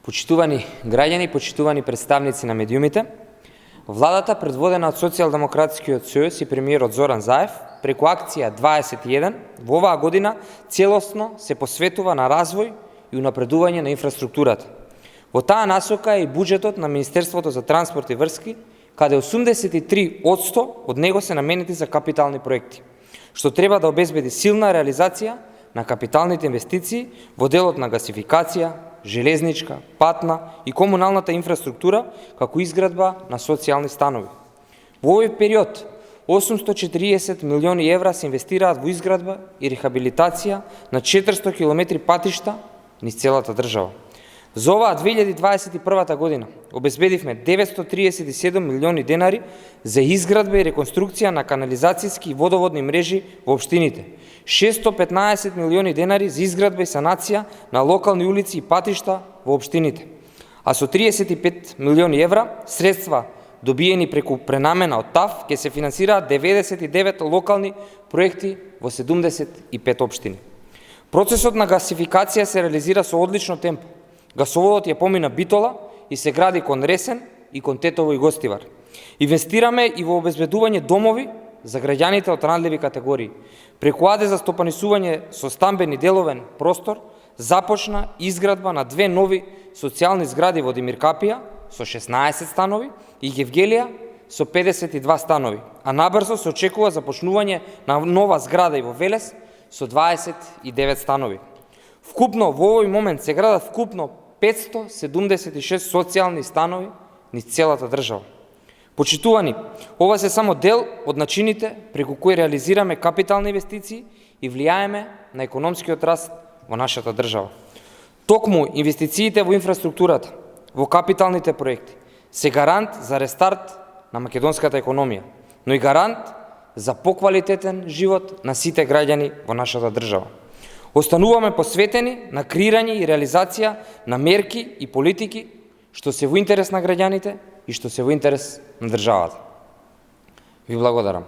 Почитувани граѓани, почитувани представници на медиумите, владата, предводена од Социјалдемократскиот сојуз и премиерот Зоран Заев, преку акција 21, во оваа година целосно се посветува на развој и унапредување на инфраструктурата. Во таа насока е и буџетот на Министерството за транспорт и врски, каде 83% од него се наменети за капитални проекти, што треба да обезбеди силна реализација на капиталните инвестиции во делот на гасификација, железничка, патна и комуналната инфраструктура, како изградба на социјални станови. Во овој период 840 милиони евра се инвестираат во изградба и рехабилитација на 400 километри патишта низ целата држава. За оваа 2021 година обезбедивме 937 милиони денари за изградба и реконструкција на канализацијски и водоводни мрежи во општините, 615 милиони денари за изградба и санација на локални улици и патишта во општините, а со 35 милиони евра средства добиени преку пренамена од ТАФ ќе се финансираат 99 локални проекти во 75 општини. Процесот на гасификација се реализира со одлично темпо. Гасоводот ја помина Битола и се гради кон Ресен и кон Тетово и Гостивар. Инвестираме и во обезбедување домови за граѓаните од ранливи категории. Преку АД за стопанисување со стамбен и деловен простор започна изградба на две нови социјални згради во Димиркапија со 16 станови и Гевгелија со 52 станови, а набрзо се очекува започнување на нова зграда и во Велес со 29 станови. Вкупно во овој момент се градат вкупно 576 социјални станови низ целата држава. Почитувани, ова се само дел од начините преку кои реализираме капитални инвестиции и влијаеме на економскиот раст во нашата држава. Токму инвестициите во инфраструктурата, во капиталните проекти, се гарант за рестарт на македонската економија, но и гарант за поквалитетен живот на сите граѓани во нашата држава. Остануваме посветени на креирање и реализација на мерки и политики што се во интерес на граѓаните и што се во интерес на државата. Ви благодарам.